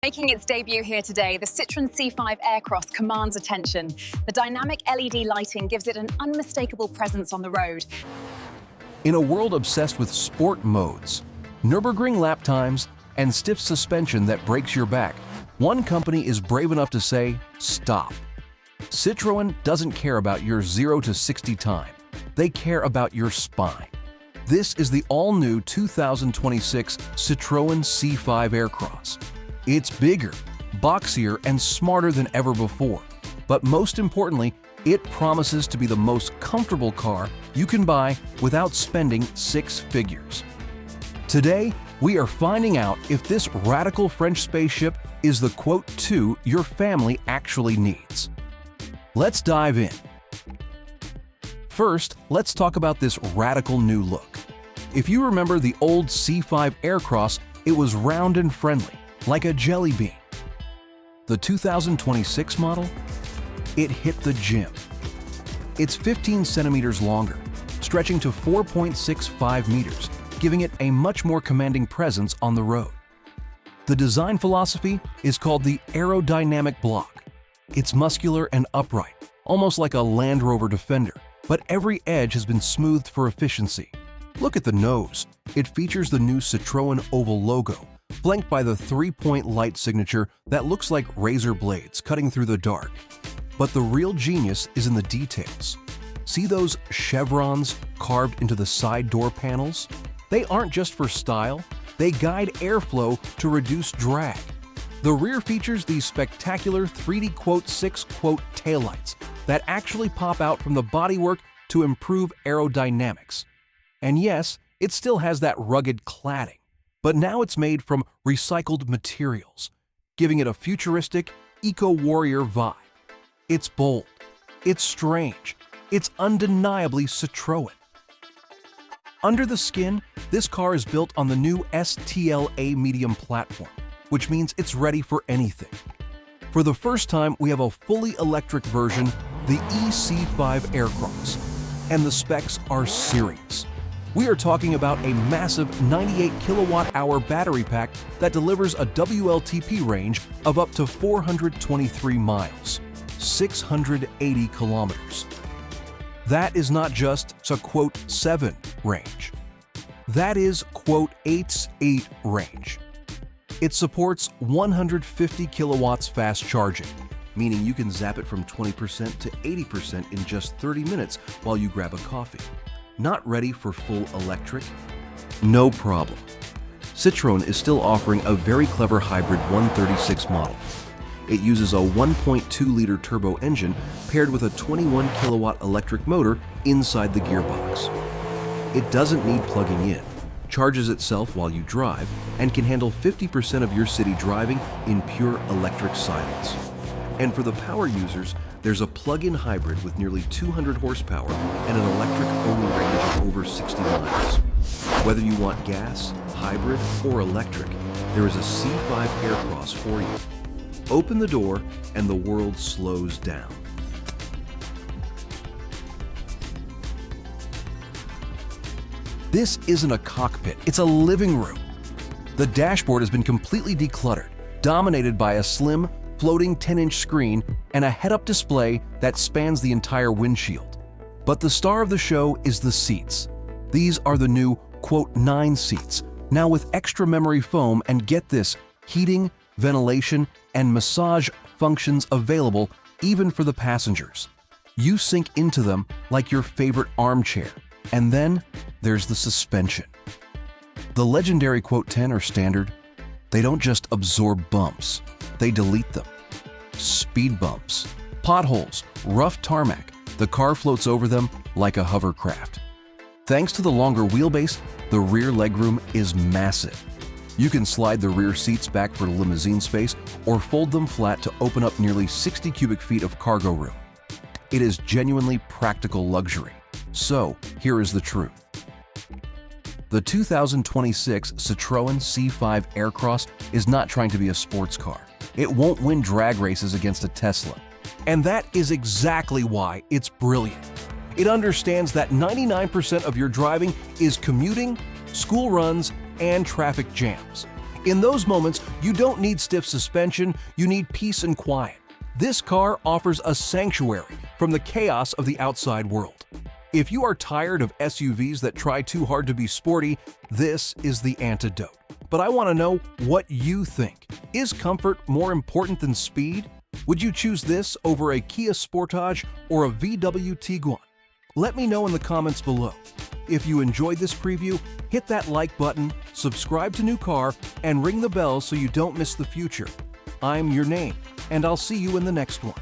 Making its debut here today, the Citroen C5 Aircross commands attention. The dynamic LED lighting gives it an unmistakable presence on the road. In a world obsessed with sport modes, Nürburgring lap times, and stiff suspension that breaks your back, one company is brave enough to say, stop. Citroën doesn't care about your 0 to 60 time. They care about your spine. This is the all-new 2026 Citroen C5 Aircross. It's bigger, boxier, and smarter than ever before. But most importantly, it promises to be the most comfortable car you can buy without spending six figures. Today, we are finding out if this radical French spaceship is the quote 2 your family actually needs. Let's dive in. First, let's talk about this radical new look. If you remember the old C5 Aircross, it was round and friendly, like a jelly bean. The 2026 model? It hit the gym. It's 15 centimeters longer, stretching to 4.65 meters, giving it a much more commanding presence on the road. The design philosophy is called the aerodynamic block. It's muscular and upright, almost like a Land Rover Defender, but every edge has been smoothed for efficiency. Look at the nose. It features the new Citroën oval logo, flanked by the three-point light signature that looks like razor blades cutting through the dark. But the real genius is in the details. See those chevrons carved into the side door panels? They aren't just for style, they guide airflow to reduce drag. The rear features these spectacular 3D quote 6 quote taillights that actually pop out from the bodywork to improve aerodynamics. And yes, it still has that rugged cladding, but now it's made from recycled materials, giving it a futuristic, eco-warrior vibe. It's bold, it's strange, it's undeniably Citroën. Under the skin, this car is built on the new STLA medium platform, which means it's ready for anything. For the first time, we have a fully electric version, the C5 Aircross, and the specs are serious. We are talking about a massive 98 kilowatt-hour battery pack that delivers a WLTP range of up to 423 miles, 680 kilometers. That is not just a quote 7 range. That is quote 8's 8 range. It supports 150 kilowatts fast charging, meaning you can zap it from 20% to 80% in just 30 minutes while you grab a coffee. Not ready for full electric? No problem. Citroën is still offering a very clever hybrid 136 model. It uses a 1.2-liter turbo engine paired with a 21 kilowatt electric motor inside the gearbox. It doesn't need plugging in, charges itself while you drive, and can handle 50% of your city driving in pure electric silence. And for the power users, there's a plug-in hybrid with nearly 200 horsepower and an electric-only range of over 60 miles. Whether you want gas, hybrid, or electric, there is a C5 Aircross for you. Open the door and the world slows down. This isn't a cockpit, it's a living room. The dashboard has been completely decluttered, dominated by a slim, floating 10-inch screen and a head-up display that spans the entire windshield. But the star of the show is the seats. These are the new, quote, 9 seats, now with extra memory foam and get this, heating, ventilation, and massage functions available even for the passengers. You sink into them like your favorite armchair. And then there's the suspension. The legendary quote 10 are standard. They don't just absorb bumps, they delete them. Speed bumps, potholes, rough tarmac, the car floats over them like a hovercraft. Thanks to the longer wheelbase, the rear legroom is massive. You can slide the rear seats back for limousine space or fold them flat to open up nearly 60 cubic feet of cargo room. It is genuinely practical luxury. So, here is the truth. The 2026 Citroen C5 Aircross is not trying to be a sports car. It won't win drag races against a Tesla. And that is exactly why it's brilliant. It understands that 99% of your driving is commuting, school runs, and traffic jams. In those moments, you don't need stiff suspension, you need peace and quiet. This car offers a sanctuary from the chaos of the outside world. If you are tired of SUVs that try too hard to be sporty, this is the antidote. But I want to know what you think. Is comfort more important than speed? Would you choose this over a Kia Sportage or a VW Tiguan? Let me know in the comments below. If you enjoyed this preview, hit that like button, subscribe to New Car, and ring the bell so you don't miss the future. I'm your name, and I'll see you in the next one.